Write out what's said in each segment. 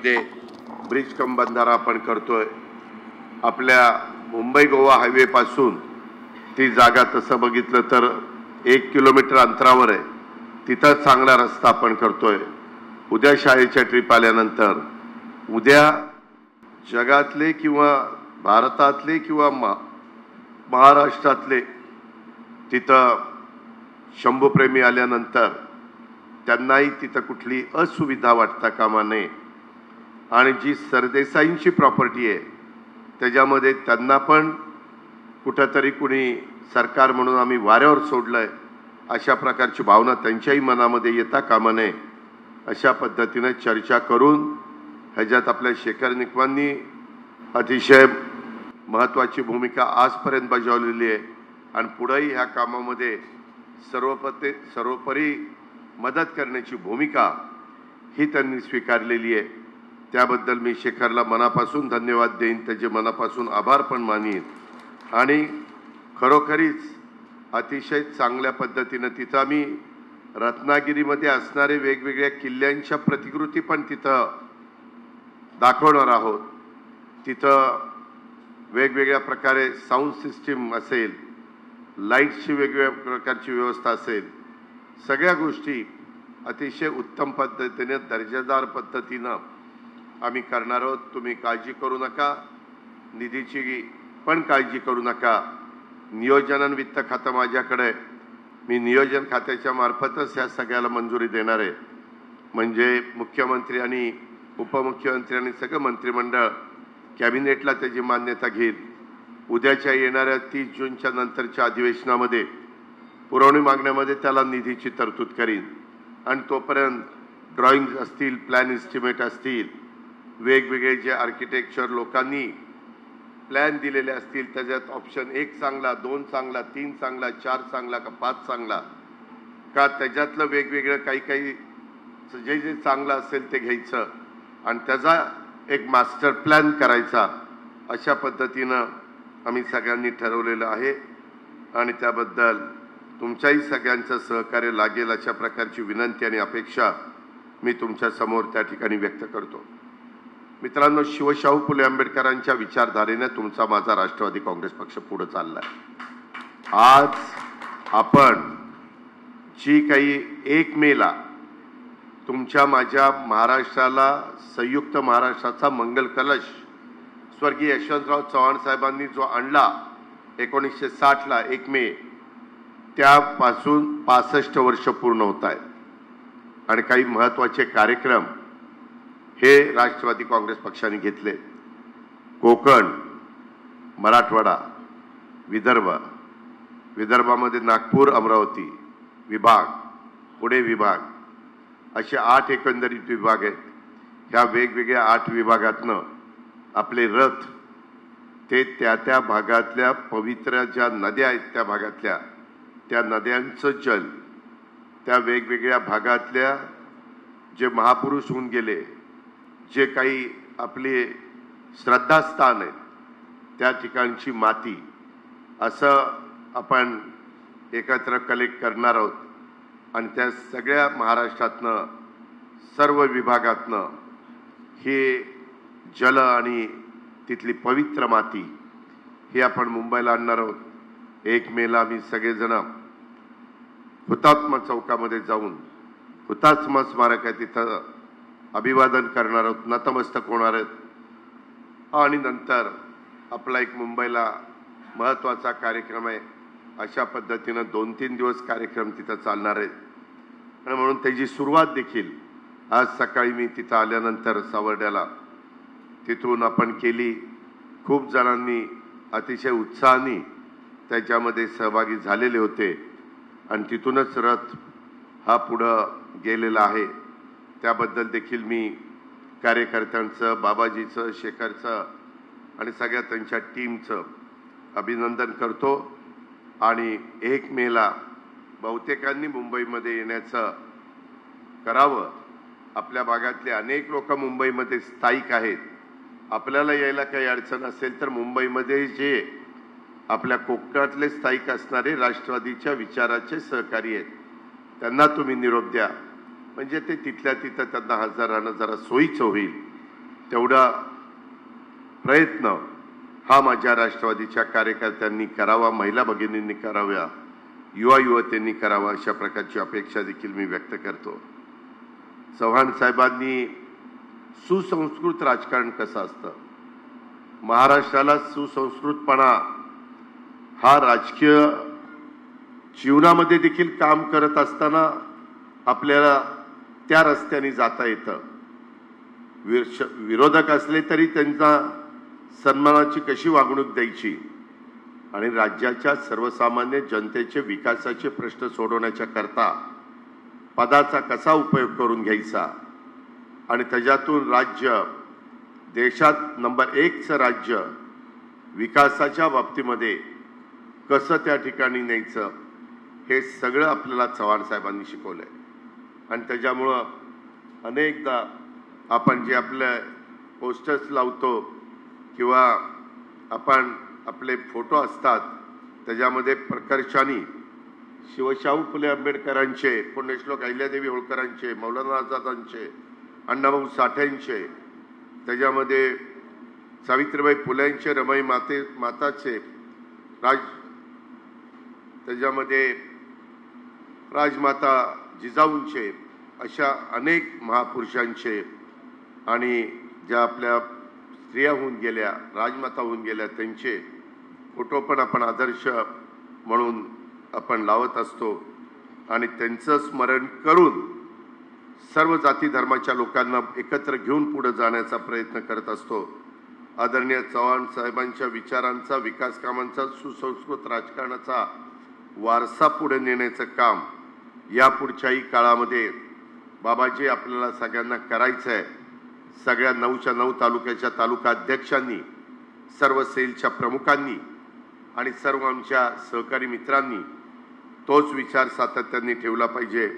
ते ब्रिज कम बंधारा आपण करतोय। आपल्या मुंबई गोवा हायवे पासून ती जागा तसं बघितलं तर 1 किलोमीटर अंतरावर आहे, तिथं चांगला रस्ता आपण करतोय। उद्या शाळेच्या ट्रिप आल्यानंतर उद्या जगातले किंवा भारतातले किंवा महाराष्ट्रातले तिथं शंभूप्रेमी आल्यानंतर त्यांनाही तिथं कुठली असुविधा वाटता कामा नये आणि जी सरदेसाईंची प्रॉपर्टी आहे त्याच्यामध्ये त्यांना पण कुठेतरी कुणी सरकार म्हणून आम्ही वाऱ्यावर सोडलंय अशा प्रकारची भावना त्यांच्याही मनामध्ये येता कामा नये अशा पद्धतीने चर्चा करून ह्याच्यात आपल्या शेखर निकमांनी अतिशय महत्त्वाची भूमिका आजपर्यंत बजावलेली आहे आणि पुढेही ह्या कामामध्ये सर्वोपरी मदत करण्याची भूमिका ही त्यांनी स्वीकारलेली आहे। त्याबद्दल मी शेखरला मनापासून धन्यवाद देईन, त्याचे मनापासून आभार पण मानीन आणि खरोखरीच अतिशय चांगल्या पद्धतीने तिथं आम्ही रत्नागिरीमध्ये असणारे वेगवेगळ्या किल्ल्यांच्या प्रतिकृती पण तिथं दाखवणार आहोत। तिथं वेगवेगळ्या प्रकारे साऊंड सिस्टीम असेल, लाईट्सची वेगवेगळ्या प्रकारची व्यवस्था असेल, सगळ्या गोष्टी अतिशय उत्तम पद्धतीने दर्जेदार पद्धतीने आम्ही करणार आहोत। तुम्ही काळजी करू नका, निधीची पण काळजी करू नका। नियोजन आणि वित्त खातं माझ्याकडे, मी नियोजन खात्याच्या मार्फतच ह्या सगळ्याला मंजुरी देणार आहे। म्हणजे मुख्यमंत्री आणि उपमुख्यमंत्री आणि सगळं मंत्रिमंडळ कॅबिनेटला त्याची मान्यता घेईल। उद्याच्या येणाऱ्या 30 जूनच्या नंतरच्या अधिवेशनामध्ये पुरवणी मागण्यामध्ये त्याला निधीची तरतूद करीन आणि तोपर्यंत ड्रॉइंग असतील, प्लॅन एस्टिमेट असतील, वेगवेगळे जे आर्किटेक्चर लोकांनी प्लॅन दिलेले असतील त्याच्यात ऑप्शन 1 चांगला, 2 चांगला, 3 चांगला, 4 चांगला का 5 चांगला का त्याच्यातलं वेगवेगळं काही जे जे चांगलं असेल ते घ्यायचं आणि त्याचा एक मास्टर प्लॅन करायचा अशा पद्धतीनं आम्ही सगळ्यांनी ठरवलेलं आहे आणि त्याबद्दल तुमच्याही सगळ्यांचं सहकार्य लागेल अशा प्रकारची विनंती आणि अपेक्षा मी तुमच्या समोर त्या ठिकाणी व्यक्त करतो। मित्रांनो, शिवशाहू फुले आंबेडकरांच्या विचारधारेने तुमचा माझा राष्ट्रवादी काँग्रेस पक्ष पुढे चाललाय। आज आपण जी काही 1 मेला तुमच्या माझ्या महाराष्ट्राला संयुक्त महाराष्ट्राचा मंगल कलश स्वर्गीय यशवंतराव चव्हाण साहेबांनी जो आणला 1960 ला 1 मे, त्यापासून 65 वर्ष पूर्ण होत आहेत आणि काही महत्त्वाचे कार्यक्रम हे राष्ट्रवादी काँग्रेस पक्षाने घेतले। कोकण, मराठवाडा, विदर्भामध्ये नागपूर, अमरावती विभाग, पुणे विभाग असे 8 एकंदरीत विभाग आहेत। ह्या वेगवेगळ्या 8 विभागातनं आपले रथ ते त्या भागातल्या पवित्र ज्या नद्या आहेत त्या भागातल्या त्या नद्यांचं जल, त्या वेगवेगळ्या भागातल्या जे महापुरुष होऊन गेले, जे काही आपले श्रद्धास्थान आहेत त्या ठिकाणची माती असं आपण एकत्र कलेक्ट करणार आहोत आणि त्या सगळ्या महाराष्ट्रातनं सर्व विभागातनं हे जल आणि तिथली पवित्र माती ही आपण मुंबईला आणणार आहोत। 1 मेला आम्ही सगळेजण हुतात्मा चौकामध्ये जाऊन हुतात्मा स्मारक आहे तिथं अभिवादन करणार आहोत, नतमस्तक होणार आहेत आणि नंतर आपला एक मुंबईला महत्त्वाचा कार्यक्रम आहे। अशा पद्धतीनं 2-3 दिवस कार्यक्रम तिथं चालणार आहेत आणि म्हणून त्याची सुरुवात देखील आज सकाळी मी तिथं आल्यानंतर सावर्ड्याला तिथून आपण केली। खूप जणांनी अतिशय उत्साहाने त्याच्यामध्ये सहभागी झालेले होते आणि तिथूनच रथ हा पुढं गेलेला आहे। त्याबद्दल देखील मी कार्यकर्त्यांचं, बाबाजीचं, शेखरचं आणि सगळ्या त्यांच्या टीमचं अभिनंदन करतो आणि 1 मेला बहुतेकांनी मुंबईमध्ये येण्याचं करावं। आपल्या भागातले अनेक लोक मुंबईमध्ये स्थायिक आहेत, आपल्याला यायला काही अडचण असेल तर मुंबईमध्ये जे आपल्या कोकणातले स्थायिक असणारे राष्ट्रवादीच्या विचाराचे सहकारी आहेत त्यांना तुम्ही निरोप द्या, म्हणजे ते तिथल्या तिथं त्यांना हजर राहणं जरा सोयीचं होईल तेवढा प्रयत्न हा माझ्या राष्ट्रवादीच्या कार्यकर्त्यांनी करावा, महिला भगिनींनी कराव्या, युवा युवतींनी करावा, अशा प्रकारची अपेक्षा देखील मी व्यक्त करतो. चव्हाण साहेबांनी सुसंस्कृत राजकारण कसं असतं, महाराष्ट्राला सुसंस्कृतपणा हा राजकीय जीवनामध्ये देखील काम करत असताना आपल्याला त्या रस्त्याने जाता येतं. विरोधक असले तरी त्यांचा सन्मानाची कशी वागणूक द्यायची आणि राज्याच्या सर्वसामान्य जनतेचे विकासाचे प्रश्न सोडवण्याच्या करता पदाचा कसा उपयोग करून घ्यायचा आणि त्याच्यातून राज्य देशात नंबर 1चं राज्य विकासाच्या बाबतीमध्ये कसं त्या ठिकाणी न्यायचं, हे सगळं आपल्याला चव्हाण साहेबांनी शिकवलंय. आणि त्याच्यामुळं अनेकदा आपण जे आपले पोस्टर्स लावतो किंवा आपण आपले फोटो असतात त्याच्यामध्ये प्रकर्षाने शिवशाहू फुले आंबेडकरांचे, पुण्यश्लोक अहिल्यादेवी होळकरांचे, मौलाना आझादांचे, अण्णाभाऊ साठेंचे, त्याच्यामध्ये सावित्रीबाई फुलेंचे, रमाई माताचे, त्याच्यामध्ये राजमाता जिजाऊंचे, अशा अनेक महापुरुषांचे आणि ज्या आपल्या स्त्रिया होऊन गेल्या, राजमाता होऊन गेल्या, त्यांचे फोटो पण आपण आदर्श म्हणून आपण लावत असतो आणि त्यांचं स्मरण करून सर्व जाती धर्माच्या लोकांना एकत्र घेऊन पुढे जाण्याचा प्रयत्न करत असतो. आदरणीय चव्हाण साहेबांच्या विचारांचा, विकास कामांचा, सुसंस्कृत राजकारणाचा वारसा पुढे नेण्याचं काम यापुढच्याही काळामध्ये बाबाजी आपल्याला सगळ्यांना करायचं आहे. सगळ्या 9च्या 9 तालुक्याच्या तालुका अध्यक्षांनी, सर्व सेलच्या प्रमुखांनी आणि सर्व आमच्या सहकारी मित्रांनी तोच विचार सातत्याने ठेवला पाहिजे.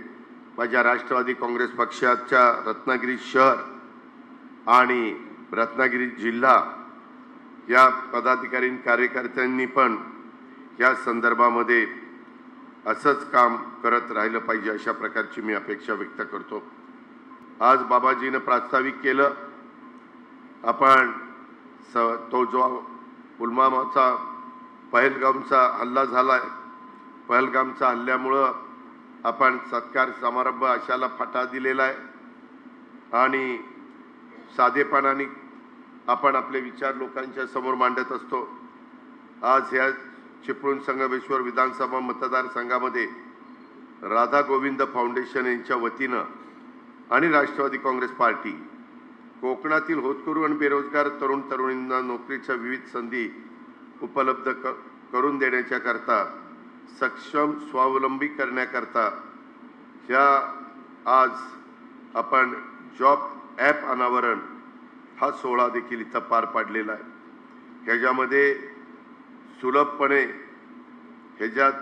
माझ्या राष्ट्रवादी काँग्रेस पक्षाच्या रत्नागिरी शहर आणि रत्नागिरी जिल्हा या पदाधिकारी कार्यकर्त्यांनी पण या संदर्भामध्ये असंच काम करत राहिलं पाहिजे, अशा प्रकारची मी अपेक्षा व्यक्त करतो. आज बाबाजीनं प्रास्ताविक केलं, आपण तो जो पुलवामाचा पहलगामचा हल्ला झालाय, पहलगामच्या हल्ल्यामुळं आपण सत्कार समारंभ अशाला फाटा दिलेला आहे आणि साधेपणाने आपण आपले विचार लोकांच्या समोर मांडत असतो. आज ह्या चिपळूण संगमेश्वर विधानसभा मतदारसंघामध्ये राधा गोविंद फाउंडेशन यांच्या वतीनं आणि राष्ट्रवादी काँग्रेस पार्टी कोकणातील होतकरू आणि बेरोजगार तरुण तरुणींना नोकरीच्या विविध संधी उपलब्ध करून देण्याच्या करता, सक्षम स्वावलंबी करण्याकरता ह्या आज आपण जॉब ॲप अनावरण हा सोहळा देखील इथं पार पाडलेला आहे. ह्याच्यामध्ये सुलभपणे ह्याच्यात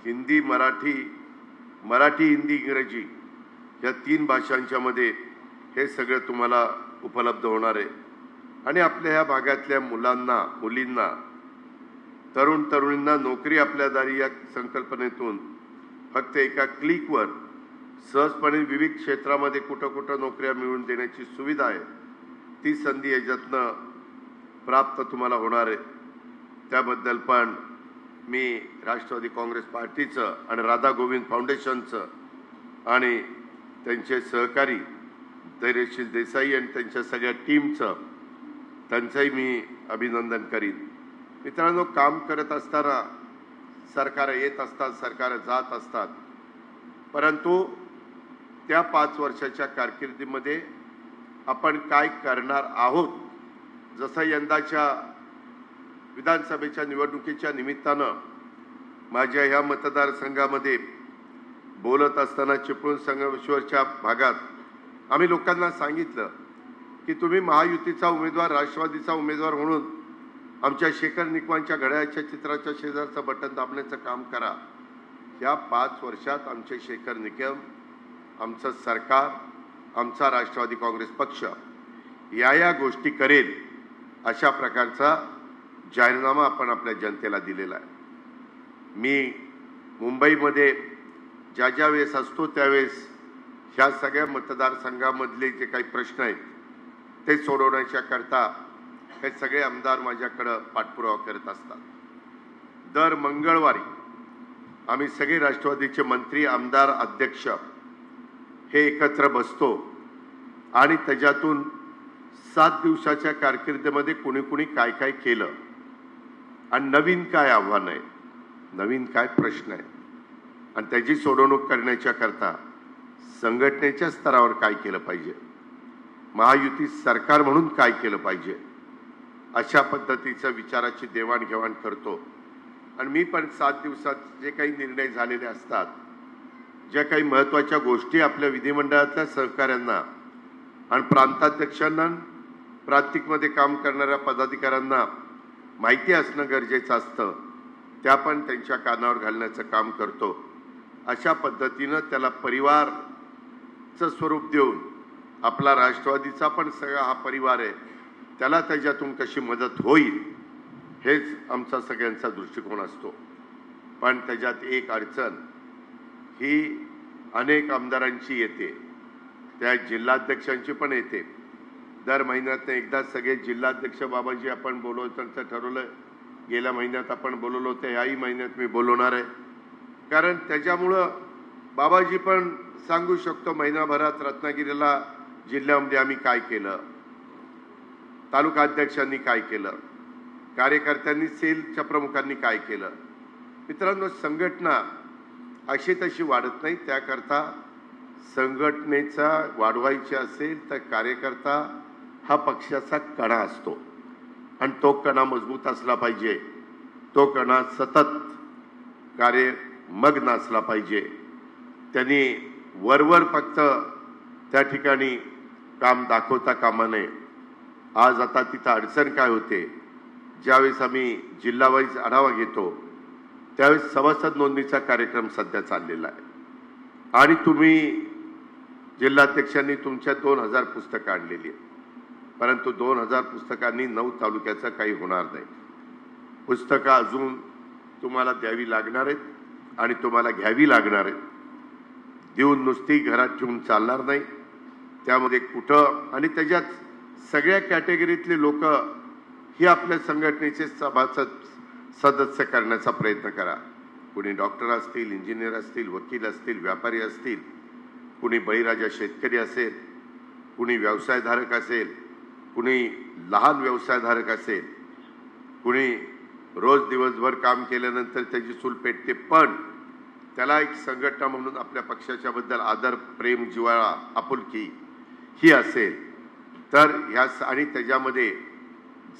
हिंदी, मराठी हिंदी इंग्रजी या 3 भाषांच्या मध्ये हे सगळं तुम्हाला उपलब्ध होणार आहे. आणि आपल्या ह्या भागातल्या मुलांना, मुलींना, तरुण तरुणींना नोकरी आपल्या दारी या संकल्पनेतून फक्त एका क्लिकवर सहजपणे विविध क्षेत्रामध्ये कुठं कुठं नोकऱ्या मिळवून देण्याची सुविधा आहे. ती संधी याच्यातनं प्राप्त तुम्हाला होणार आहे. त्याबद्दल पण मी राष्ट्रवादी काँग्रेस पार्टीचं आणि राधा गोविंद फाउंडेशनचं आणि त्यांचे सहकारी धैर्यशील देसाई आणि त्यांच्या सगळ्या टीमचं त्यांचंही मी अभिनंदन करीन. मित्रांनो, काम करत असताना सरकार येत असतात, सरकार जात असतात, परंतु त्या 5 वर्षाच्या कारकिर्दीमध्ये आपण काय करणार आहोत, जसं यंदाच्या विधानसभेच्या निवडणुकीच्या निमित्तानं माझ्या ह्या मतदारसंघामध्ये बोलत असताना चिपळूण संगमेश्वरच्या भागात आम्ही लोकांना सांगितलं की तुम्ही महायुतीचा उमेदवार, राष्ट्रवादीचा उमेदवार म्हणून आमच्या शेखर निकमांच्या घड्याळाच्या चित्राच्या शेजारचं बटन दाबण्याचं काम करा. या 5 वर्षात आमचे शेखर निकम, आमचं सरकार, आमचा राष्ट्रवादी काँग्रेस पक्ष या गोष्टी करेल अशा प्रकारचा जाहीरनामा आपण आपल्या जनतेला दिलेला आहे. मी मुंबईमध्ये ज्या वेळेस असतो त्यावेळेस ह्या सगळ्या मतदारसंघामधले जे काही प्रश्न आहेत ते सोडवण्याच्या करता हे सगळे आमदार माझ्याकडं पाठपुरावा करत असतात. दर मंगळवारी आम्ही सगळे राष्ट्रवादीचे मंत्री, आमदार, अध्यक्ष हे एकत्र बसतो आणि त्याच्यातून 7 दिवसाच्या कारकिर्दीमध्ये कुणी कुणी काय काय केलं आणि नवीन काय आव्हान आहे, नवीन काय प्रश्न आहे आणि त्याची सोडवणूक करण्याच्या करता संघटनेच्या स्तरावर काय केलं पाहिजे, महायुती सरकार म्हणून काय केलं पाहिजे, अशा पद्धतीचं विचाराची देवाणघेवाण करतो. आणि मी पण 7 दिवसात जे काही निर्णय झालेले असतात, ज्या काही महत्त्वाच्या गोष्टी आपल्या विधिमंडळातल्या सहकाऱ्यांना आणि प्रांताध्यक्षांना, प्रांतिकमध्ये काम करणाऱ्या पदाधिकाऱ्यांना माहिती असणं गरजेचं असतं, त्या पण त्यांच्या कानावर घालण्याचं काम करतो. अशा पद्धतीनं त्याला परिवारचं स्वरूप देऊन आपला राष्ट्रवादीचा पण सगळा हा परिवार आहे, त्याला त्याच्यातून कशी मदत होईल हेच आमचा सगळ्यांचा दृष्टिकोन असतो. पण त्याच्यात एक अडचण ही अनेक आमदारांची येते, त्या जिल्हाध्यक्षांची पण येते. दर महिन्यात एकदा सगळे जिल्हाध्यक्ष बाबाजी आपण बोलवण्याचं ठरवलं, गेल्या महिन्यात आपण बोलवलं होतं, याही महिन्यात मी बोलवणार आहे. कारण त्याच्यामुळं बाबाजी पण सांगू शकतो महिनाभरात रत्नागिरीला जिल्ह्यामध्ये आम्ही काय केलं, तालुका अध्यक्षांनी काय केलं, कार्यकर्त्यांनी, सेलच्या प्रमुखांनी काय केलं. मित्रांनो, संघटना अशी तशी वाढत नाही. त्याकरता संघटनेचा वाढवायची असेल तर कार्यकर्ता हा पक्षाचा कणा असतो आणि तो कणा मजबूत असला पाहिजे, तो कणा सतत कार्यमग्न असला पाहिजे. त्यांनी वरवर फक्त त्या ठिकाणी काम दाखवता कामा नये. आज आता तिथं अडचण काय होते, ज्यावेळेस आम्ही जिल्हावाईज आढावा घेतो त्यावेळेस सभासद नोंदणीचा कार्यक्रम सध्या चाललेला आहे आणि तुम्ही जिल्हाध्यक्षांनी तुमच्या 2000 पुस्तकं आणलेली आहेत, परंतु 2000 पुस्तकांनी 9 तालुक्याचं काही होणार नाही. पुस्तकं अजून तुम्हाला द्यावी लागणार आहेत आणि तुम्हाला घ्यावी लागणार आहेत. देऊन नुसती घरात ठेवून चालणार नाही. त्यामध्ये कुठं आणि त्याच्यात सगळ्या कॅटेगरीतले लोक ही आपल्या संघटनेचे सभासद सदस्य करण्याचा प्रयत्न करा. कुणी डॉक्टर असतील, इंजिनियर असतील, वकील असतील, व्यापारी असतील, कुणी बळीराजा शेतकरी असेल, कुणी व्यवसायधारक असेल, कुणी लहान व्यवसायधारक असेल, कुणी रोज दिवसभर काम केल्यानंतर त्याची चूल पेटते, पण त्याला एक संघटना म्हणून आपल्या पक्षाच्या बद्दल आदर, प्रेम, जिव्हाळा, आपुलकी ही असेल तर ह्या आणि त्याच्यामध्ये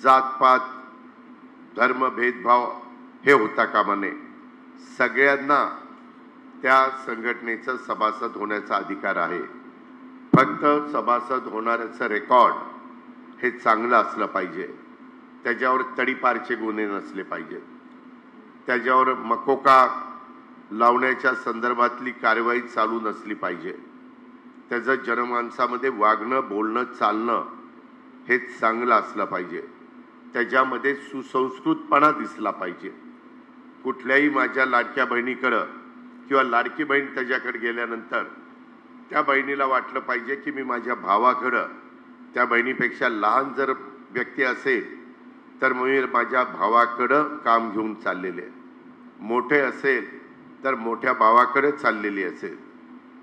जातपात, धर्म, भेदभाव हे होता कामा नये. सगळ्यांना त्या संघटनेचं सभासद होण्याचा अधिकार आहे. फक्त सभासद होणाऱ्याचं रेकॉर्ड हे चांगलं असलं पाहिजे. त्याच्यावर तडीपारचे गुन्हे नसले पाहिजेत. त्याच्यावर मकोका लावण्याच्या संदर्भातली कारवाई चालू नसली पाहिजे. त्याचं जनमानसामध्ये वागणं, बोलणं, चालणं हे चांगलं असलं पाहिजे. त्याच्यामध्ये सुसंस्कृतपणा दिसला पाहिजे. कुठल्याही माझ्या लाडक्या बहिणीकडं किंवा लाडकी बहीण त्याच्याकडे गेल्यानंतर त्या बहिणीला वाटलं पाहिजे की मी माझ्या भावाकडं, त्या बहिणीपेक्षा लहान जर व्यक्ती असेल तर मी माझ्या भावाकडं काम घेऊन चाललेले, मोठे असेल तर मोठ्या भावाकडे चाललेली असेल,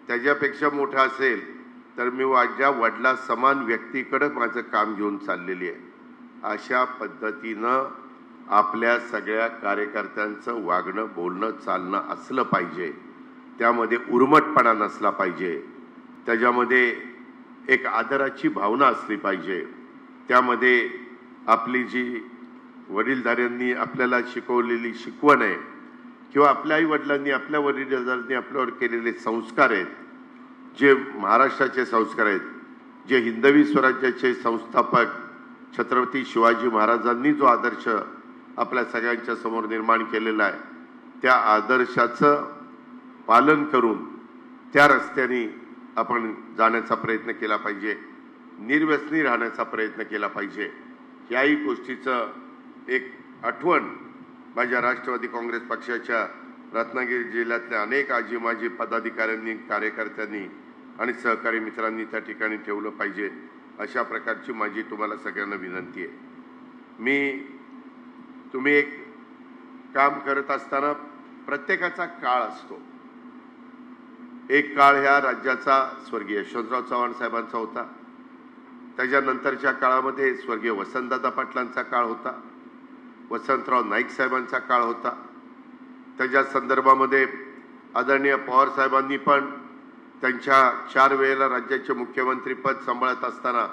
त्याच्यापेक्षा मोठा असेल तर मी माझ्या वडिला समान व्यक्तीकडे माझं काम घेऊन चाललेली आहे. अशा पद्धतीनं आपल्या सगळ्या कार्यकर्त्यांचं वागणं, बोलणं, चालणं असलं पाहिजे. त्यामध्ये उर्मटपणा नसला पाहिजे. त्याच्यामध्ये एक आदराची भावना असली पाहिजे. त्यामध्ये आपली जी वडीलधाऱ्यांनी आपल्याला शिकवलेली शिकवण आहे किंवा आपल्या आई वडिलांनी, आपल्या वडीलधाऱ्यांनी आपल्यावर केलेले संस्कार आहेत, जे महाराष्ट्राचे संस्कार आहेत, जे हिंदवी स्वराज्याचे संस्थापक छत्रपती शिवाजी महाराजांनी जो आदर्श आपल्या सगळ्यांच्या समोर निर्माण केलेला आहे, त्या आदर्शाचं पालन करून त्या रस्त्याने आपण जाण्याचा प्रयत्न केला पाहिजे. निर्व्यसनी राहण्याचा प्रयत्न केला पाहिजे. याही गोष्टीचं एक आठवण माझ्या राष्ट्रवादी काँग्रेस पक्षाच्या रत्नागिरी जिल्ह्यातल्या अनेक आजी माजी पदाधिकाऱ्यांनी, कार्यकर्त्यांनी आणि सहकारी मित्रांनी त्या ठिकाणी ठेवलं पाहिजे. अशा प्रकारची माझी तुम्हाला सगळ्यांना विनंती आहे. तुम्ही एक काम करत असताना प्रत्येकाचा काळ असतो. एक काळ ह्या राज्याचा स्वर्गीय यशवंतराव चव्हाण साहेबांचा होता. त्याच्यानंतरच्या काळामध्ये स्वर्गीय वसंतदादा पाटलांचा काळ होता. वसंतराव नाईक साहेबांचा काळ होता. त्याच्या संदर्भामध्ये आदरणीय पवार साहेबांनी पण त्यांच्या 4 वेळेला राज्याचे मुख्यमंत्रीपद सांभाळत असताना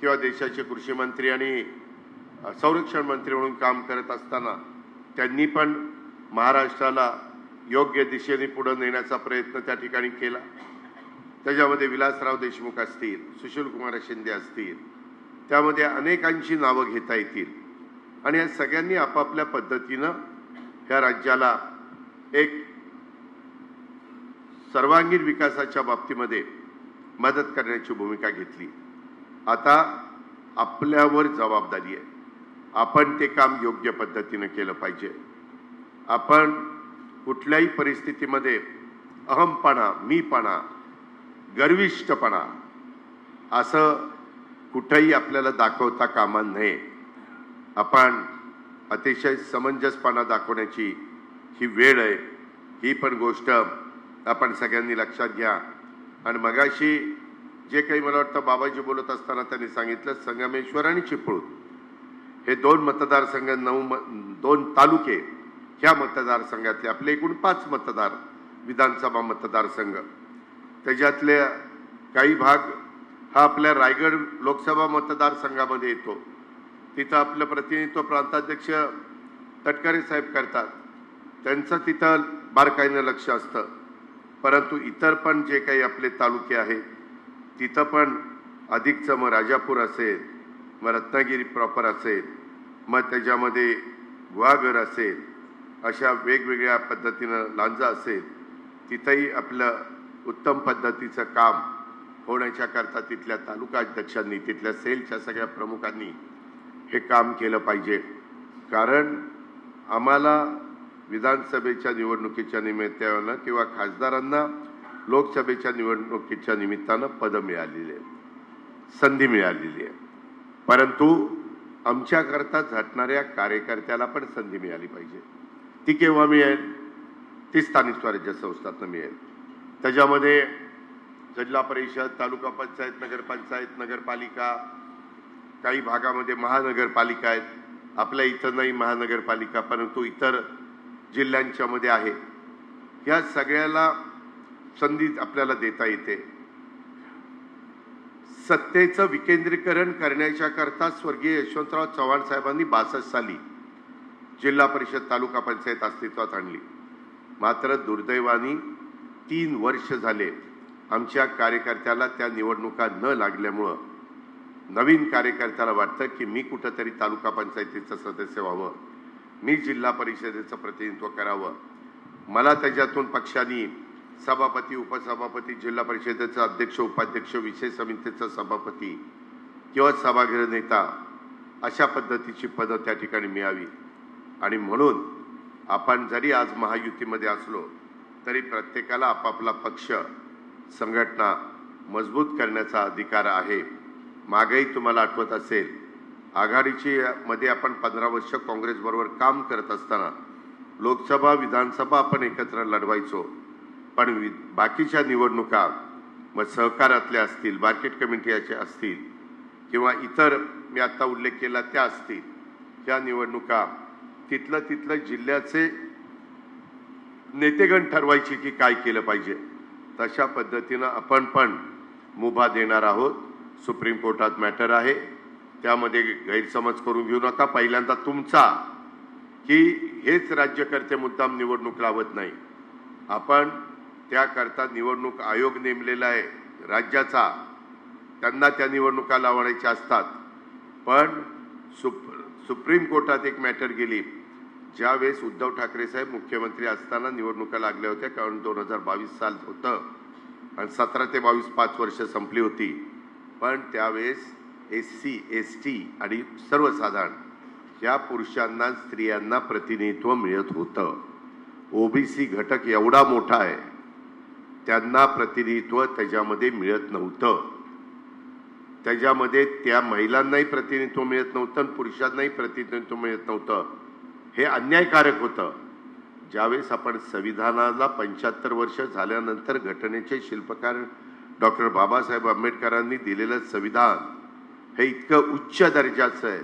किंवा देशाचे कृषी मंत्री आणि संरक्षण मंत्री म्हणून काम करत असताना त्यांनी पण महाराष्ट्राला योग्य दिशेने पुढे नेण्याचा प्रयत्न त्या ठिकाणी केला. त्याच्यामध्ये विलासराव देशमुख असतील, सुशीलकुमार शिंदे असतील, त्यामध्ये अनेकांची नावं घेता येतील. आणि या सगळ्यांनी आपापल्या पद्धतीनं या राज्याला एक सर्वांगीण विकासाच्या बाबतीमध्ये मदत करण्याची भूमिका घेतली. आता आपल्यावर जबाबदारी आहे. आपण ते काम योग्य पद्धतीने केलं पाहिजे. आपण कुठल्याही परिस्थितीमध्ये अहमपणा, मीपणा, गर्विष्ठपणा असं कुठेही आपल्याला दाखवता कामा नये. आपण अतिशय समंजसपणा दाखवण्याची ही वेळ आहे. ही पण गोष्ट आपण सगळ्यांनी लक्षात घ्या. आणि मगाशी जे काही मला वाटतं बाबाजी बोलत असताना त्यांनी सांगितलं, संगमेश्वर आणि चिपळूण हे 2 मतदारसंघ, 2 तालुके ह्या मतदारसंघातले आपले एकूण 5 मतदार विधानसभा मतदारसंघ, त्याच्यातले काही भाग हा आपल्या रायगड लोकसभा मतदारसंघामध्ये येतो. तिथं आपलं प्रतिनिधित्व प्रांताध्यक्ष तटकरे साहेब करतात. त्यांचं तिथं बारकाईनं लक्ष असतं. परंतु इतर पण जे काही आपले तालुके आहेत तिथं पण अधिकचं मग राजापूर असेल, मग रत्नागिरी प्रॉपर असेल, मग त्याच्यामध्ये गुहागर असेल, अशा वेगवेगळ्या पद्धतीनं लांजा असेल, तिथंही आपलं उत्तम पद्धतीचं काम होण्याच्या करता तिथल्या तालुका अध्यक्षांनी, तिथल्या सेलच्या सगळ्या प्रमुखांनी हे काम केलं पाहिजे. कारण आम्हाला विधानसभेच्या निवडणुकीच्या निमित्तानं किंवा खासदारांना लोकसभेच्या निवडणुकीच्या निमित्तानं पदं मिळालेली आहे, संधी मिळालेली आहे. परंतु आमच्याकरता झटणाऱ्या कार्यकर्त्याला पण संधी मिळाली पाहिजे. ती केव्हा मिळेल? ती स्थानिक स्वराज्य संस्थांना मिळेल. त्याच्यामध्ये जिल्हा परिषद, तालुका पंचायत, नगरपंचायत, नगरपालिका, काही भागामध्ये महानगरपालिका आहेत. आपल्या इथं नाही महानगरपालिका, परंतु इतर जिल्ह्यांच्या मध्ये आहे. या सगळ्याला संधी आपल्याला देता येते. सत्तेचं विकेंद्रीकरण करण्याच्या करता स्वर्गीय यशवंतराव चव्हाण साहेबांनी 62 साली जिल्हा परिषद, तालुका पंचायत अस्तित्वात आणली. मात्र दुर्दैवाने 3 वर्ष झाले आमच्या कार्यकर्त्याला त्या निवडणुका न लागल्यामुळं नवीन कार्यकर्त्याला वाटतं की मी कुठंतरी तालुका पंचायतीचं सदस्य व्हावं, मी जिल्हा परिषदेचं प्रतिनिधित्व करावं, मला त्याच्यातून पक्षांनी सभापती, उपसभापती, जिल्हा परिषदेचा अध्यक्ष, उपाध्यक्ष, विषय समितीचा सभापती किंवा सभागृह नेता अशा पद्धतीची पदं त्या ठिकाणी मिळावी. आणि म्हणून आपण जरी आज महायुतीमध्ये असलो तरी प्रत्येकाला आपापला पक्ष, संघटना मजबूत करण्याचा अधिकार आहे. मागेही तुम्हाला आठवत असेल, आघाडीची मध्ये आपण 15 वर्ष काँग्रेस बरोबर काम करत असताना लोकसभा, विधानसभा आपण एकत्र लढवायचो. पण बाकीच्या निवडणुका मग सहकारातल्या असतील, मार्केट कमिटीच्या असतील किंवा इतर मी आता उल्लेख केला त्या असतील, त्या निवडणुका तिथलं जिल्ह्याचे नेतेगण ठरवायचे की काय केलं पाहिजे. तशा पद्धतीनं आपण पण मुभा देणार आहोत. सुप्रीम कोर्टात मॅटर आहे, त्यामध्ये गैरसमज करून घेऊ नका. पहिल्यांदा तुमचा की हेच राज्यकर्ते मुद्दाम निवडणूक लावत नाही. आपण त्याकरता निवडणूक आयोग नेमलेला आहे राज्याचा, त्यांना त्या निवडणुका लावायच्या असतात. पण सुप्रीम कोर्टात एक मॅटर गेली, ज्यावेळेस उद्धव ठाकरे साहेब मुख्यमंत्री असताना निवडणुका लागल्या होत्या. कारण 2022 साल होतं आणि 17 ते 22 5 वर्ष संपली होती. पण त्यावेळेस SC, ST आणि सर्वसाधारण या पुरुषांना, स्त्रियांना प्रतिनिधित्व मिळत होतं. OBC घटक एवढा मोठा आहे, त्यांना प्रतिनिधित्व त्याच्यामध्ये मिळत नव्हतं. त्याच्यामध्ये त्या महिलांनाही प्रतिनिधित्व मिळत नव्हतं आणि पुरुषांनाही प्रतिनिधित्व मिळत नव्हतं. हे अन्यायकारक होतं. ज्यावेळेस आपण संविधानाला 75 वर्ष झाल्यानंतर घटनेचे शिल्पकार डॉक्टर बाबासाहेब आंबेडकरांनी दिलेलं संविधान हे इतकं उच्च दर्जाचं आहे,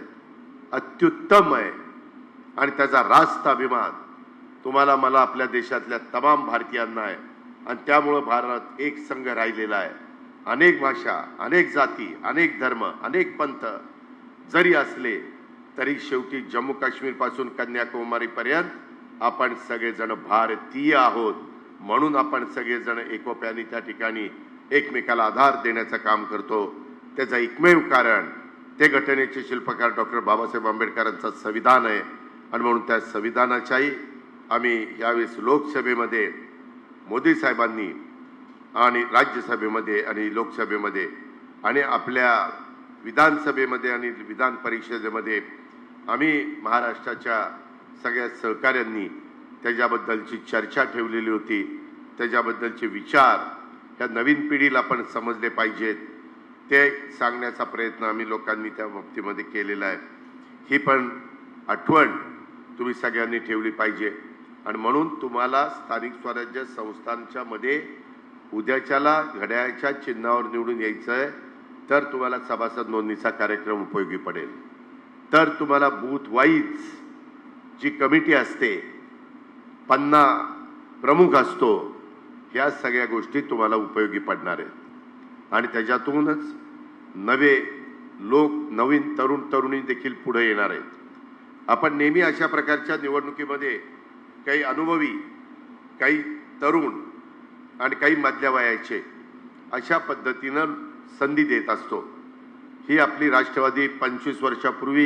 अत्युत्तम आहे आणि त्याचा रास्त अभिमान तुम्हाला मला आपल्या देशातल्या तमाम भारतीयांना आहे आणि त्यामुळं भारत एक संघ राहिलेला आहे. अनेक भाषा, अनेक जाती, अनेक धर्म, अनेक पंथ जरी असले तरी शेवटी जम्मू काश्मीर पासून कन्याकुमारीपर्यंत आपण सगळेजण भारतीय आहोत. म्हणून आपण सगळेजण एकोप्याने त्या ठिकाणी एकमेकाला आधार देण्याचं काम करतो. त्याचं एकमेव कारण ते घटनेचे शिल्पकार डॉक्टर बाबासाहेब आंबेडकरांचं संविधान आहे आणि म्हणून त्या संविधानाच्याही आम्ही यावेळेस लोकसभेमध्ये मोदी साहेबांनी आणि राज्यसभेमध्ये आणि लोकसभेमध्ये आणि आपल्या विधानसभेमध्ये आणि विधान परिषदेमध्ये आम्ही महाराष्ट्राच्या सगळ्या सहकाऱ्यांनी त्याच्याबद्दलची चर्चा ठेवलेली होती. त्याच्याबद्दलचे विचार ह्या नवीन पिढीला पण समजले पाहिजेत ते सांगण्याचा प्रयत्न आम्ही लोकांनी त्या बाबतीमध्ये केलेला आहे. ही पण आठवण तुम्ही सगळ्यांनी ठेवली पाहिजे आणि म्हणून तुम्हाला स्थानिक स्वराज्य संस्थांच्या मध्ये उद्याच्याला घड्याळाच्या चिन्हावर निवडून यायचं आहे तर तुम्हाला सभासद नोंदणीचा कार्यक्रम उपयोगी पडेल. तर तुम्हाला बूथ वाईज जी कमिटी असते, पन्ना प्रमुख असतो, ह्या सगळ्या गोष्टी तुम्हाला उपयोगी पडणार आहेत आणि त्याच्यातूनच नवे लोक, नवीन तरुण तरुणी देखील पुढे येणार आहेत. आपण नेहमी अशा प्रकारच्या निवडणुकीमध्ये काही अनुभवी, काही तरुण आणि काही मधल्या वयाचे अशा पद्धतीनं संधी देत असतो. ही आपली राष्ट्रवादी 25 वर्षापूर्वी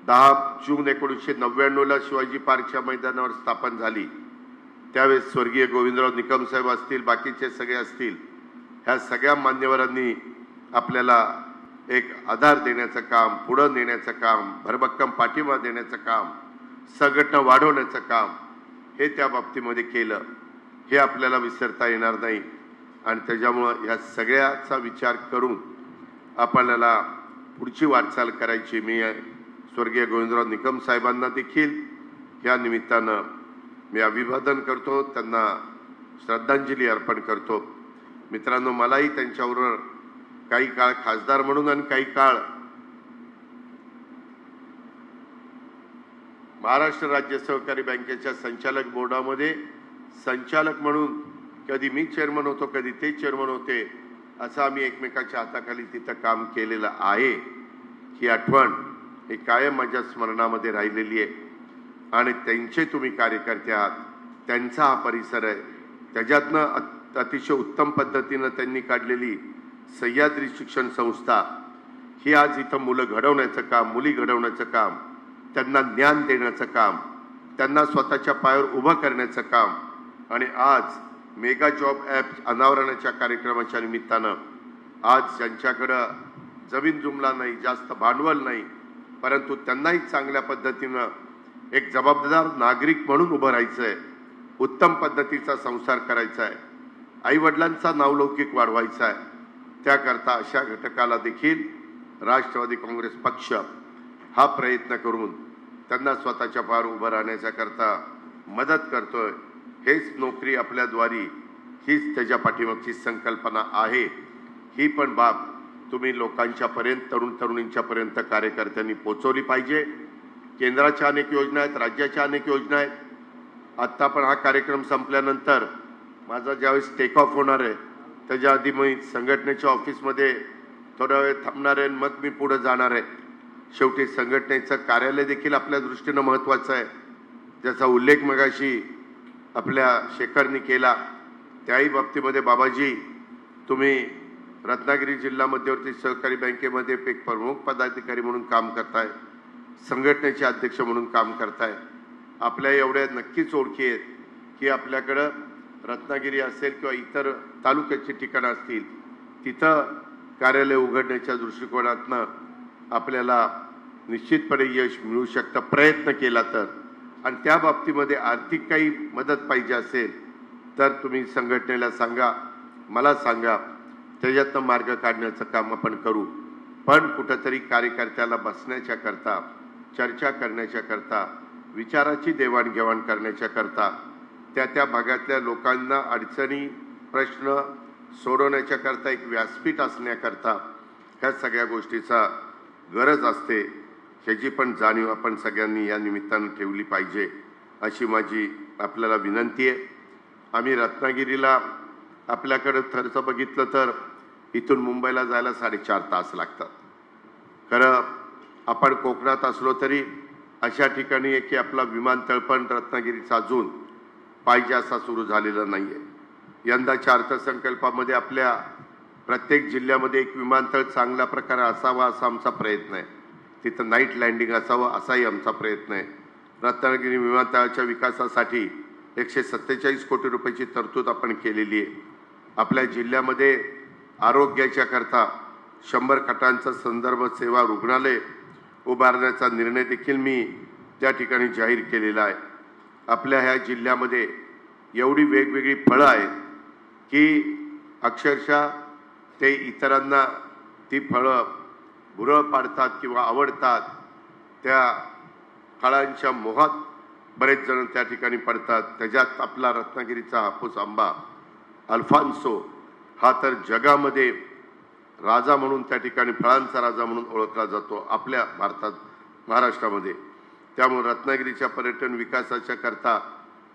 10 जून 1999ला शिवाजी पार्कच्या मैदानावर स्थापन झाली. त्यावेळेस स्वर्गीय गोविंदराव निकम साहेब असतील, बाकीचे सगळे असतील, ह्या सगळ्या मान्यवरांनी आपल्याला एक आधार देण्याचं काम, पुढं नेण्याचं काम, भरभक्कम पाठिंबा देण्याचं काम, संघटना वाढवण्याचं काम हे त्या बाबतीमध्ये केलं. हे आपल्याला विसरता येणार नाही आणि त्याच्यामुळं ह्या सगळ्याचा विचार करून आपल्याला पुढची वाटचाल करायची. मी स्वर्गीय गोविंदराव निकम साहेबांना देखील या निमित्तानं मी अभिवादन करतो, त्यांना श्रद्धांजली अर्पण करतो. मित्रांनो, मलाही त्यांच्याबरोबर काही काळ खासदार म्हणून आणि काही काळ महाराष्ट्र राज्य सहकारी बँकेच्या संचालक बोर्डामध्ये संचालक म्हणून कधी मी चेअरमन होतो, कधी ते चेअरमन होते, असं आम्ही एकमेकाच्या हाताखाली तिथं काम केलेलं आहे. ही आठवण ही कायम माझ्या स्मरणामध्ये राहिलेली आहे आणि त्यांचे तुम्ही कार्यकर्ते आहात, त्यांचा हा परिसर आहे. त्याच्यातनं अतिशय उत्तम पद्धतीनं त्यांनी काढलेली सह्याद्री शिक्षण संस्था ही आज इथं मुलं घडवण्याचं काम, मुली घडवण्याचं काम, त्यांना ज्ञान देण्याचं काम, त्यांना स्वतःच्या पायावर उभं करण्याचं काम आणि आज मेगा जॉब ॲप अनावरणाच्या कार्यक्रमाच्या निमित्तानं आज ज्यांच्याकडं जमीन जुमला नाही, जास्त भांडवल नाही, परंतु त्यांनाही चांगल्या पद्धतीनं एक जबाबदार नागरिक म्हणून उभं राहायचं आहे, उत्तम पद्धतीचा संसार करायचा आहे, आईवडिलांचा नावलौकिक वाढवायचा आहे. त्याकरता अशा घटकाला देखील राष्ट्रवादी काँग्रेस पक्ष हा प्रयत्न करून त्यांना स्वतःच्या पायावर उभं राहण्याच्या करता मदत करतोय. हेच नोकरी आपल्याद्वारी, हीच त्याच्या पाठीमागची संकल्पना आहे. ही पण बाब तुम्ही लोकांच्या पर्यंत, तरुण तरुणींच्या पर्यंत कार्यकर्त्यांनी पोहोचवली पाहिजे. केंद्राच्या अनेक योजना आहेत, राज्याच्या अनेक योजना आहेत. आत्ता पण हा कार्यक्रम संपल्यानंतर माझा ज्यावेळेस टेक ऑफ होणार आहे त्याच्या आधी मी संघटनेच्या ऑफिसमध्ये थोडा वेळ थांबणार आहे, मग मी पुढे जाणार आहे. शेवटी संघटनेचं कार्यालय देखील आपल्या दृष्टीनं महत्त्वाचं आहे, ज्याचा उल्लेख मगाशी आपल्या शेखरनी केला. त्याही बाबतीमध्ये बाबाजी, तुम्ही रत्नागिरी जिल्हा मध्यवर्ती सहकारी बँकेमध्ये एक प्रमुख पदाधिकारी म्हणून काम करताय, संघटनेचे अध्यक्ष म्हणून काम करताय. आपल्या एवढ्या नक्कीच ओळखी आहेत की आपल्याकडं रत्नागिरी असेल किंवा इतर तालुक्याची ठिकाणं असतील, तिथं कार्यालय उघडण्याच्या दृष्टिकोनातनं आपल्याला निश्चितपणे यश मिळू शकतं प्रयत्न केला तर. आणि त्या बाबतीमध्ये आर्थिक काही मदत पाहिजे असेल तर तुम्ही संघटनेला सांगा, मला सांगा. त्याच्यातनं मार्ग काढण्याचं काम आपण करू. पण कुठंतरी कार्यकर्त्याला बसण्याच्या करता, चर्चा करण्याच्या करता, विचाराची देवाणघेवाण करण्याच्या करता, त्या भागातल्या लोकांना अडचणी प्रश्न सोडवण्याच्या करता एक व्यासपीठ असण्याकरता ह्या सगळ्या गोष्टीचा गरज असते. ह्याची पण जाणीव आपण सगळ्यांनी या निमित्तानं ठेवली पाहिजे अशी माझी आपल्याला विनंती आहे. आम्ही रत्नागिरीला आपल्याकडे खर्च बघितलं तर इथून मुंबईला जायला 4.5 तास लागतात. खरं आपण कोकणात असलो तरी अशा ठिकाणी आहे की आपला विमानतळ पण रत्नागिरीचा अजून पाहिजे असा सुरू झालेला नाही आहे. यंदाच्या अर्थसंकल्पामध्ये आपल्या प्रत्येक जिल्ह्यामध्ये एक विमानतळ चांगल्या प्रकारे असावा असा आमचा प्रयत्न आहे. तिथं नाईट लँडिंग असावं असाही आमचा प्रयत्न आहे. रत्नागिरी विमानतळाच्या विकासासाठी 147 कोटी रुपयाची तरतूद आपण केलेली आहे. आपल्या जिल्ह्यामध्ये आरोग्याच्या करता 100 खाटांचा संदर्भ सेवा रुग्णालय उभारण्याचा निर्णय देखील मी त्या ठिकाणी जाहीर केलेला आहे. आपल्या ह्या जिल्ह्यामध्ये एवढी वेगवेगळी फळं आहेत की अक्षरशः ते इतरांना ती फळं भुरळ पाडतात किंवा आवडतात. त्या फळांच्या मोहात बरेच जण त्या ठिकाणी पडतात. त्याच्यात आपला रत्नागिरीचा हापूस आंबा अल्फान्सो हा तर जगामध्ये राजा म्हणून त्या ठिकाणी फळांचा राजा म्हणून ओळखला जातो आपल्या भारतात, महाराष्ट्रामध्ये. त्यामुळे रत्नागिरीच्या पर्यटन विकासाच्या करता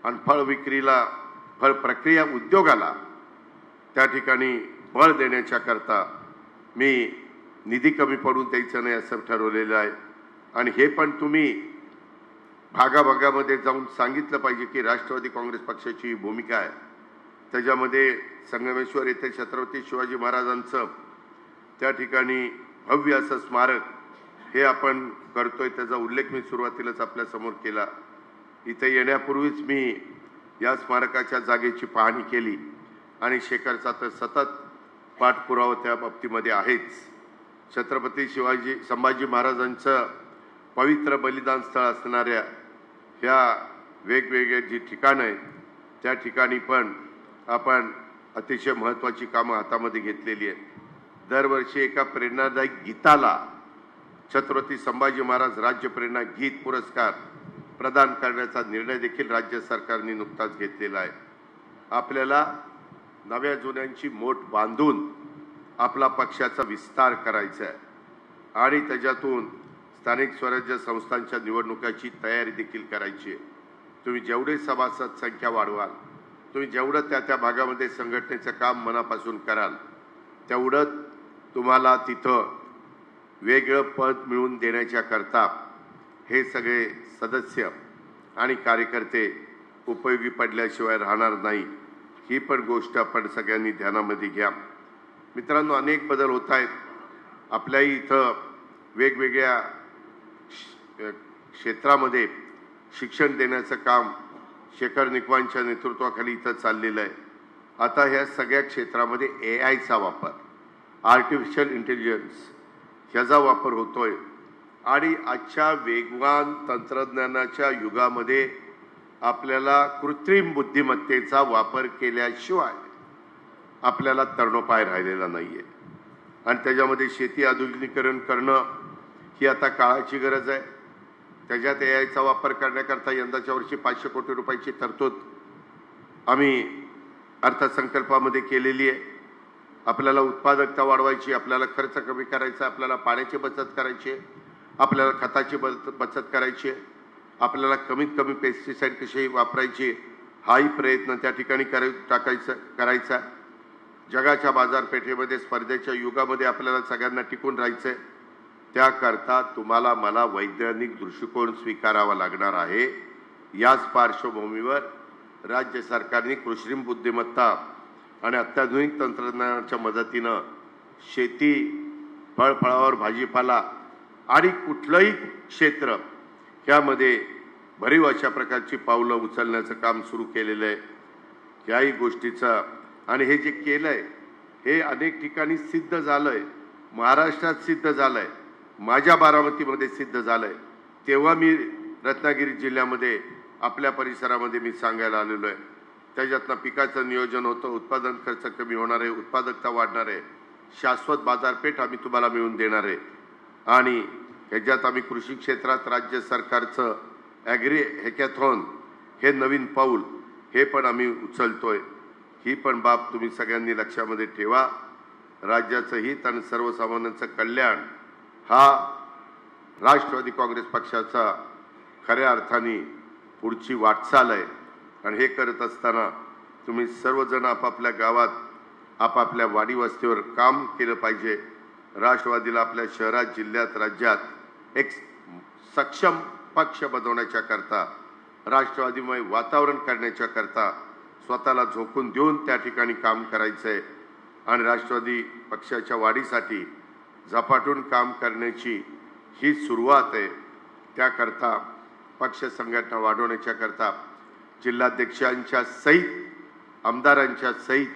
आणि फळ विक्रीला, फळ प्रक्रिया उद्योगाला त्या ठिकाणी बळ देण्याच्या करता मी निधी कमी पडून द्यायचं नाही असं ठरवलेलं आहे. आणि हे पण तुम्ही भागाभागामध्ये जाऊन सांगितलं पाहिजे की राष्ट्रवादी काँग्रेस पक्षाची भूमिका आहे. त्याच्यामध्ये संगमेश्वर येथे छत्रपती शिवाजी महाराजांचं त्या ठिकाणी भव्य असं स्मारक हे आपण करतोय. त्याचा उल्लेख मी सुरुवातीलाच आपल्यासमोर केला. इथे येण्यापूर्वीच मी या स्मारकाच्या जागेची पाहणी केली आणि शेखरचा तर सतत पाठपुरावा त्या बाबतीमध्ये आहेच. छत्रपती संभाजी महाराजांचं पवित्र बलिदान स्थळ असणाऱ्या ह्या वेगवेगळ्या जी ठिकाणं आहेत त्या ठिकाणी पण आपण अतिशय महत्त्वाची कामं हातामध्ये घेतलेली आहेत. दरवर्षी एका प्रेरणादायी गीताला छत्रपती संभाजी महाराज राज्य प्रेरणा गीत पुरस्कार प्रदान करण्याचा निर्णय देखील राज्य सरकारने नुकताच घेतलेला आहे. आपल्याला नव्या जुन्यांची मोठ बांधून आपला पक्षाचा विस्तार करायचा आहे आणि त्याच्यातून स्थानिक स्वराज्य संस्थांच्या निवडणुकाची तयारी देखील करायची आहे. तुम्ही जेवढे सभासद संख्या वाढवाल, तुम्ही जेवढं त्या भागामध्ये संघटनेचं काम मनापासून कराल, तेवढं तुम्हाला तिथं वेगळं पद मिळवून देण्याच्या करता हे सगळे सदस्य आणि कार्यकर्ते उपयोगी पडल्याशिवाय राहणार नाही. ही पण गोष्ट आपण सगळ्यांनी ध्यानामध्ये घ्या. मित्रांनो, अनेक बदल होत आहेत. आपल्याही इथं वेगवेगळ्या क्षेत्रामध्ये शिक्षण देण्याचं काम शेखर निकमांच्या नेतृत्वाखाली इथं चाललेलं आहे. आता ह्या सगळ्या क्षेत्रामध्ये AIचा वापर, आर्टिफिशियल इंटेलिजन्स ह्याचा वापर होतोय आणि आजच्या वेगवान तंत्रज्ञानाच्या युगामध्ये आपल्याला कृत्रिम बुद्धिमत्तेचा वापर केल्याशिवाय आपल्याला तरणोपाय राहिलेला नाहीये. आणि त्याच्यामध्ये शेती आधुनिकीकरण करणं ही आता काळाची गरज आहे. त्याच्यात AIचा वापर करण्याकरता यंदाच्या वर्षी 500 कोटी रुपयाची तरतूद आम्ही अर्थसंकल्पामध्ये केलेली आहे. आपल्याला उत्पादकता वाढवायची, आपल्याला खर्च कमी करायचा, आपल्याला पाण्याची बचत करायची, आपल्याला खताची बचत करायची, आपल्याला कमीत कमी पेस्टिसाइड कशी वापरायची हाही प्रयत्न त्या ठिकाणी करायचा. जगाच्या बाजारपेठेमध्ये स्पर्धेच्या युगामध्ये आपल्याला सगळ्यांना टिकून राहायचंय. त्याकरता तुम्हाला मला वैज्ञानिक दृष्टिकोन स्वीकारावा लागणार आहे. याच पार्श्वभूमीवर राज्य सरकारने कृत्रिम बुद्धिमत्ता आणि अत्याधुनिक तंत्रज्ञानाच्या मदतीनं शेती, फळफळावर, भाजीपाला आणि कुठलंही क्षेत्र ह्यामध्ये भरीव अशा प्रकारची पावलं उचलण्याचं काम सुरू केलेलं आहे. याही गोष्टीचं आणि हे जे केलंय हे अनेक ठिकाणी सिद्ध झालंय. महाराष्ट्रात सिद्ध झालंय, माझ्या बारामतीमध्ये सिद्ध झालंय. तेव्हा मी रत्नागिरी जिल्ह्यामध्ये आपल्या परिसरामध्ये मी सांगायला आलेलो आहे. त्याच्यातनं पिकाचं नियोजन होतं, उत्पादन खर्च कमी होणार आहे, उत्पादकता वाढणार आहे. शाश्वत बाजारपेठ आम्ही तुम्हाला मिळवून देणार आहे आणि ह्याच्यात आम्ही कृषी क्षेत्रात राज्य सरकारचं ॲग्री हॅकॅथॉन हे नवीन पाऊल हे पण आम्ही उचलतोय। ही पण बाब तुम्ही सगळ्यांनी लक्षामध्ये ठेवा। राज्याचं हित आणि सर्वसामान्यांचं कल्याण हा राष्ट्रवादी काँग्रेस पक्षाचा खऱ्या अर्थाने पुढची वाटचाल आहे आणि हे करत असताना तुम्ही सर्वजण आपापल्या गावात आपापल्या वाडी वस्तीवर काम केलं पाहिजे। राष्ट्रवादीला आपल्या शहरात जिल्ह्यात राज्यात एक सक्षम पक्ष बनवण्याच्या करता राष्ट्रवादीमय वातावरण करण्याच्या करता स्वतःला झोकून देऊन त्या ठिकाणी काम करायचं आहे आणि राष्ट्रवादी पक्षाच्या वाढीसाठी झपाटून काम करण्याची ही सुरुवात आहे। त्याकरता पक्ष संघटना वाढवण्याच्या करता जिल्हाध्यक्षांच्या सहित आमदारांच्या सहित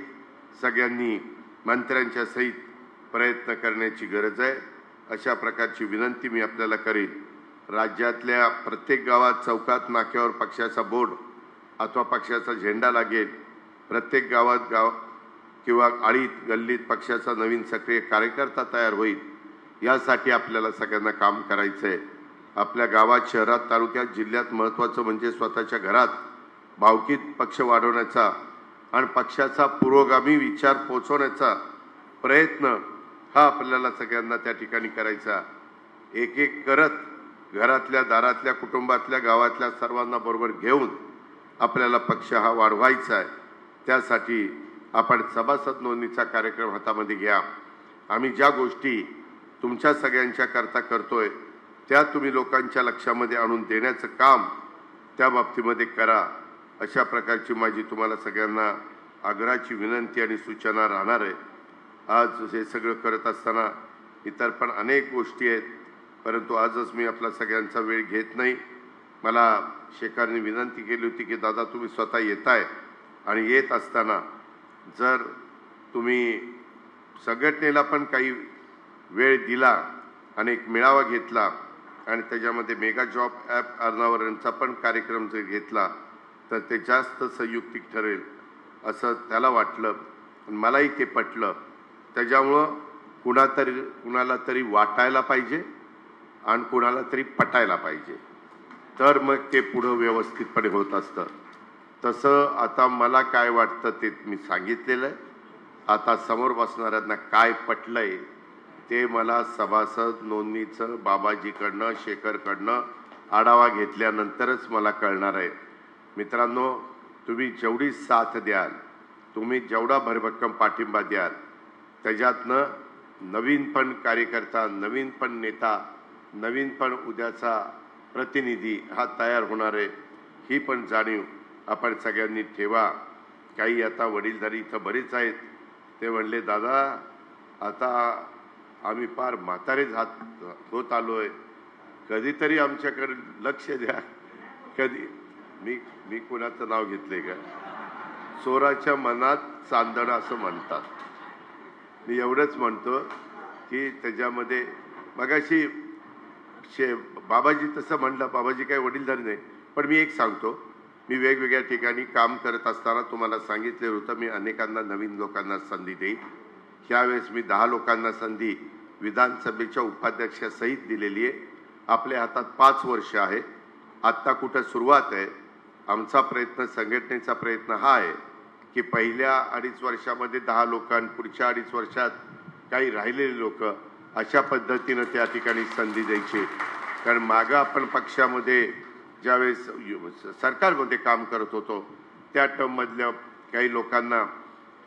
सगळ्यांनी मंत्र्यांच्या सहित प्रयत्न करण्याची गरज आहे। अशा प्रकारची विनंती मी आपल्याला करेन। राज्यातल्या प्रत्येक गावात चौकात नाक्यावर पक्षाचा बोर्ड अथवा पक्षाचा झेंडा लागेल। प्रत्येक गावात किंवा आळीत गल्लीत पक्षाचा नवीन सक्रिय कार्यकर्ता तयार होईल। यासाठी आपल्याला सगळ्यांना काम करायचं आहे। आपल्या गावात शहरात तालुक्यात जिल्ह्यात महत्त्वाचं म्हणजे स्वतःच्या घरात भावकीत पक्ष वाढवण्याचा आणि पक्षाचा पुरोगामी विचार पोचवण्याचा प्रयत्न हा आपल्याला सगळ्यांना त्या ठिकाणी करायचा। एक एक करत घरातल्या दारातल्या कुटुंबातल्या गावातल्या सर्वांना बरोबर घेऊन आपल्याला पक्ष हा वाढवायचा आहे। त्यासाठी आपण सभासद नोंदणीचा कार्यक्रम हातामध्ये घ्या। आम्ही ज्या गोष्टी तुमच्या सगळ्यांच्या करता करतोय त्या तुम्ही लोकांच्या लक्षामध्ये आणून देण्याचं काम त्या बाबतीमध्ये करा। अशा प्रकारची माझी तुम्हाला सगळ्यांना आग्रहाची विनंती आणि सूचना राहणार आहे। आज हे सगळं करत असताना इतर पण अनेक गोष्टी आहेत, परंतु आजच मी आपला सगळ्यांचा वेळ घेत नाही। मला शेखरने विनंती केली होती की दादा तुम्ही स्वतः येताय आणि येत असताना जर तुम्ही संघटनेला पण काही वेळ दिला आणि एक मेळावा घेतला आणि त्याच्यामध्ये मेगा जॉब ॲप अर्नावरांचा पण कार्यक्रम जर घेतला तर ते जास्त संयुक्तिक ठरेल असं त्याला वाटलं आणि मलाही ते पटलं। त्याच्यामुळं कुणाला तरी वाटायला पाहिजे आणि कुणाला तरी पटायला पाहिजे, तर मग ते पुढं व्यवस्थितपणे होत असतं। तसं आता मला काय वाटतं ते मी सांगितलेलं आहे। आता समोर बसणाऱ्यांना काय पटलंय ते मला सभासद नोंदणीचं बाबाजीकडनं शेखरकडनं आढावा घेतल्यानंतरच मला कळणार आहे। मित्रांनो, तुम्ही जेवढी साथ द्याल, तुम्ही जेवढा भरभक्कम पाठिंबा द्याल, त्याच्यातनं नवीन पण कार्यकर्ता, नवीन पण नेता, नवीन पण उद्याचा प्रतिनिधी हा तयार होणार आहे। ही पण जाणीव आपण सगळ्यांनी ठेवा। काही आता वडीलधारी इथं बरेच आहेत, ते म्हणले दादा आता आम्ही फार म्हातारे होत आलोय, कधीतरी आमच्याकडे लक्ष द्या। कधी मी कुणाचं नाव घेतलंय का? चोराच्या मनात चांदणं असं म्हणतात। मी एवढंच म्हणतो की त्याच्यामध्ये मगाशी बाबाजी तसं म्हणलं, बाबाजी काही वडीलधारी नाही, पण मी एक सांगतो, मी वेगवेगळ्या ठिकाणी काम करत असताना तुम्हाला सांगितलेलं होतं मी अनेकांना नवीन लोकांना संधी देईन। यावेळेस मी 10 लोकांना संधी विधानसभेच्या उपाध्यक्षासहित दिलेली आहे। आपल्या हातात 5 वर्ष आहे। आत्ता कुठं सुरुवात आहे। आमचा प्रयत्न, संघटनेचा प्रयत्न हा आहे की पहिल्या 2.5 वर्षामध्ये 10 लोकांना, पुढच्या 2.5 वर्षात काही राहिलेले लोक, अशा पद्धतीनं त्या ठिकाणी संधी द्यायची। कारण मागं आपण पक्षामध्ये ज्यावेळेस सरकारमध्ये काम करत होतो त्या टर्ममधल्या काही लोकांना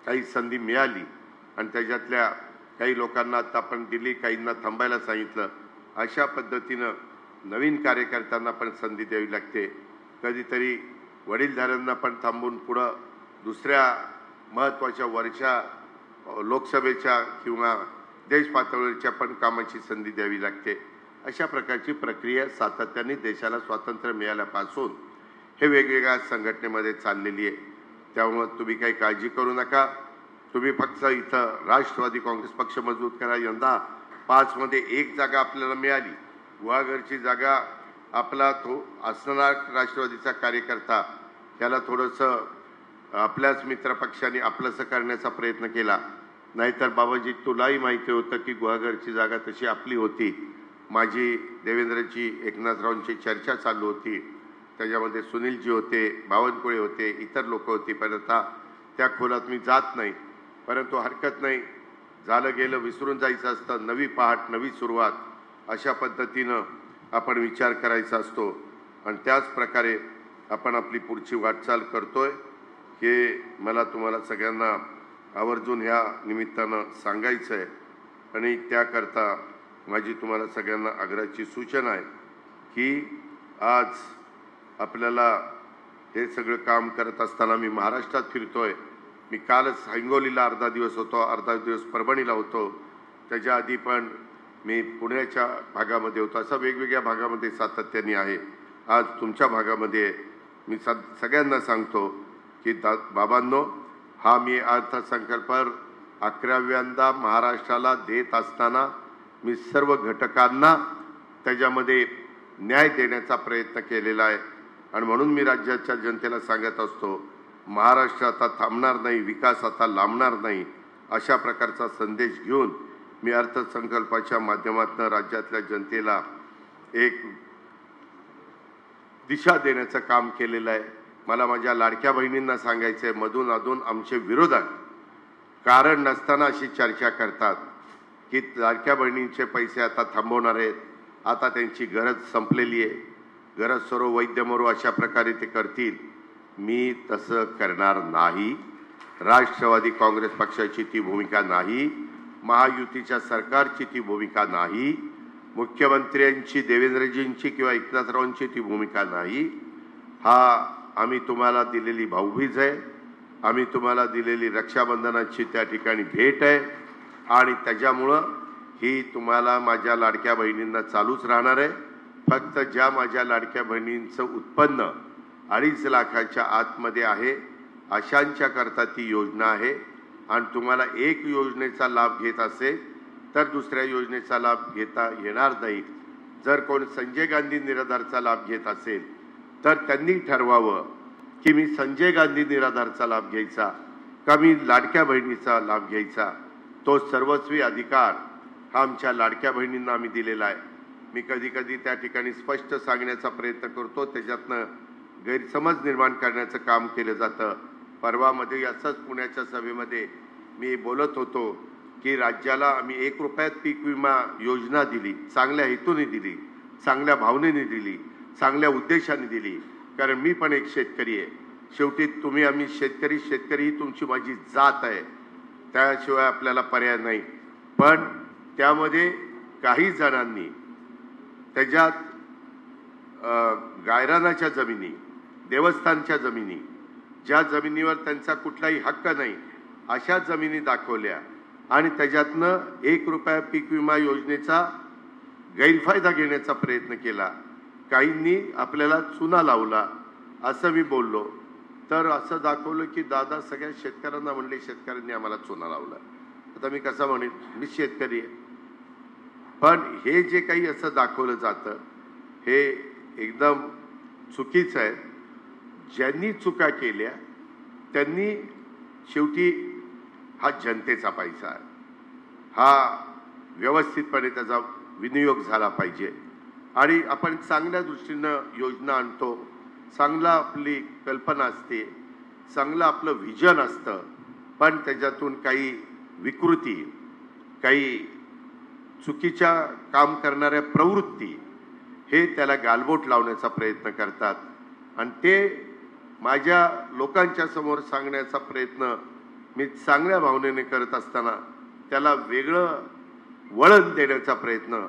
काही संधी मिळाली आणि त्याच्यातल्या काही लोकांना आता आपण दिली, काहींना थांबायला सांगितलं। अशा पद्धतीनं नवीन कार्यकर्त्यांना पण संधी द्यावी लागते। कधीतरी वडीलधाऱ्यांना पण थांबून पुढं दुसऱ्या महत्त्वाच्या वरच्या लोकसभेच्या किंवा देश पातळीवरच्या पण कामाची संधी द्यावी लागते। अशा प्रकारची प्रक्रिया सातत्याने देशाला स्वातंत्र्य मिळाल्यापासून हे वेगवेगळ्या संघटनेमध्ये चाललेली आहे। त्यामुळे तुम्ही काही काळजी करू नका। तुम्ही फक्त इथं राष्ट्रवादी काँग्रेस पक्ष मजबूत करा। यंदा 5 मध्ये 1 जागा आपल्याला मिळाली। गुहागरची जागा आपला तो असणारा राष्ट्रवादीचा कार्यकर्ता त्याला थोडंसं आपल्याच मित्रपक्षाने आपलंसं करण्याचा प्रयत्न केला नाहीतर बाबाजी तुलाही माहिती होतं की गुहागरची जागा तशी आपली होती. माझी देवेंद्रजी एकनाथरावांची चर्चा चालू होती, त्याच्यामध्ये सुनीलजी होते, बावनकुळे होते, इतर लोक होती. पण आता त्या खोलात मी जात नाही. परंतु हरकत नाही, झालं गेलं विसरून जायचं असतं. नवी पहाट नवी सुरुवात अशा पद्धतीनं आपण विचार करायचा असतो आणि त्याच प्रकारे आपण आपली पुढची वाटचाल करतोय. हे मला तुम्हाला सगळ्यांना आवर्जून ह्या निमित्तानं सांगायचं आहे. आणि त्याकरता माझी तुम्हाला सगळ्यांना आग्रहाची सूचना आहे की आज आपल्याला हे सगळं काम करत असताना मी महाराष्ट्रात फिरतोय. मी कालच हिंगोलीला अर्धा दिवस होतो, अर्धा दिवस परभणीला होतो, त्याच्या आधी पण मी पुण्याच्या भागामध्ये होतो. असं वेगवेगळ्या भागामध्ये सातत्याने आहे. आज तुमच्या भागामध्ये मी सगळ्यांना सांगतो की बाबांनो, हा मी अर्थसंकल्प 11व्यांदा महाराष्ट्राला देत असताना मी सर्व घटकांना त्याच्यामध्ये न्याय देण्याचा प्रयत्न केलेला आहे. आणि म्हणून मी राज्याच्या जनतेला सांगत असतो, महाराष्ट्र आता थांबणार नाही, विकास आता लांबणार नाही, अशा प्रकारचा संदेश घेऊन मी अर्थसंकल्पाच्या माध्यमातून राज्यातल्या जनतेला एक दिशा देण्याचं काम केलेलं आहे. मला माझ्या लाडक्या बहिणींना सांगायचं आहे, मधून अधून आमचे विरोधक कारण नसताना अशी चर्चा करतात की लाडक्या बहिणींचे पैसे आता थांबवणार आहेत, आता त्यांची गरज संपलेली आहे, गरज सरो वैद्य मरो अशा प्रकारे ते करतील. मी तसं करणार नाही. राष्ट्रवादी काँग्रेस पक्षाची ती भूमिका नाही, महायुतीच्या सरकारची ती भूमिका नाही, मुख्यमंत्र्यांची देवेंद्रजींची किंवा एकनाथरावांची ती भूमिका नाही. हा आम्ही तुम्हाला दिलेली भाऊबीज आहे, आम्ही तुम्हाला दिलेली रक्षाबंधनाची त्या ठिकाणी भेट आहे आणि त्याच्यामुळं ही तुम्हाला माझ्या लाडक्या बहिणींना चालूच राहणार आहे. फक्त ज्या माझ्या लाडक्या बहिणींचं उत्पन्न 2.5 लाखाच्या आतमध्ये आहे अशांच्या करता ती योजना आहे. आणि तुम्हाला एक योजनेचा लाभ घेत असेल तर दुसऱ्या योजनेचा लाभ घेता येणार नाही. जर कोण संजय गांधी निराधारचा लाभ घेत असेल तर त्यांनी ठरवावं की मी संजय गांधी निराधारचा लाभ घ्यायचा का मी लाडक्या बहिणीचा लाभ घ्यायचा. तो सर्वस्वी अधिकार हा आमच्या लाडक्या बहिणींना आम्ही दिलेला आहे. मी कधी कधी त्या ठिकाणी स्पष्ट सांगण्याचा प्रयत्न करतो, त्याच्यातनं गैरसमज निर्माण करण्याचं काम केलं जातं. परवामध्ये असंच पुण्याच्या सभेमध्ये मी बोलत होतो की राज्याला आम्ही 1 रुपयात पीक विमा योजना दिली, चांगल्या हेतूने दिली, चांगल्या भावनेने दिली, चांगल्या उद्देशाने दिली. कारण मी पण एक शेतकरी आहे. शेवटी तुम्ही आम्ही शेतकरी ही तुमची माझी जात आहे, त्याशिवाय आपल्याला पर्याय नाही. पण त्यामध्ये काही जणांनी त्याच्यात गायरानाच्या जमिनी, देवस्थानच्या जमिनी, ज्या जमिनीवर त्यांचा कुठलाही हक्क नाही अशा जमिनी दाखवल्या आणि त्याच्यातनं 1 रुपया पीक विमा योजनेचा गैरफायदा घेण्याचा प्रयत्न केला. काहींनी आपल्याला चुना लावला असं मी बोललो. तर असं दाखवलं की दादा सगळ्या शेतकऱ्यांना म्हणले शेतकऱ्यांनी आम्हाला चुना लावला. आता मी कसं म्हणेन, मी शेतकरी आहे. पण हे जे काही असं दाखवलं जातं हे एकदम चुकीचं आहे. ज्यांनी चुका केल्या त्यांनी शेवटी हा जनतेचा पैसा आहे, हा व्यवस्थितपणे त्याचा विनियोग झाला पाहिजे. आणि आपण चांगल्या दृष्टीनं योजना आणतो, चांगला आपली कल्पना असते, चांगलं आपलं व्हिजन असतं, पण त्याच्यातून काही विकृती, काही चुकीच्या काम करणाऱ्या प्रवृत्ती हे त्याला गालबोट लावण्याचा प्रयत्न करतात. आणि ते माझ्या लोकांच्या समोर सांगण्याचा प्रयत्न मी चांगल्या भावनेने करत असताना त्याला वेगळं वळण देण्याचा प्रयत्न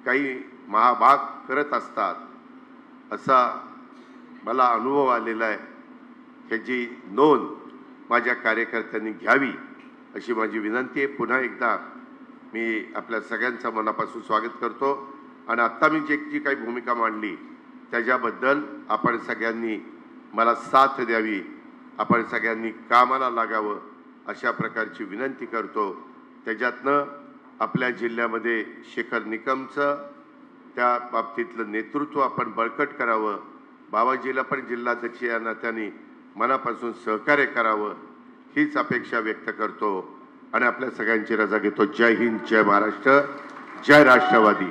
काही महाभाग करत असतात, असा मला अनुभव आलेला आहे. ह्याची नोंद माझ्या कार्यकर्त्यांनी घ्यावी अशी माझी विनंती आहे. पुन्हा एकदा मी आपल्या सगळ्यांचं मनापासून स्वागत करतो. आणि आत्ता मी जी काही भूमिका मांडली त्याच्याबद्दल आपण सगळ्यांनी मला साथ द्यावी, आपण सगळ्यांनी कामाला लागावं अशा प्रकारची विनंती करतो. त्याच्यातनं आपल्या जिल्ह्यामध्ये शेखर निकमचं त्या बाबतीतलं नेतृत्व आपण बळकट करावं, बाबाजीला पण जिल्हाध्यक्ष या नात्याने मनापासून सहकार्य करावं हीच अपेक्षा व्यक्त करतो. आणि आपल्या सगळ्यांची रजा घेतो. जय हिंद, जय महाराष्ट्र, जय राष्ट्रवादी.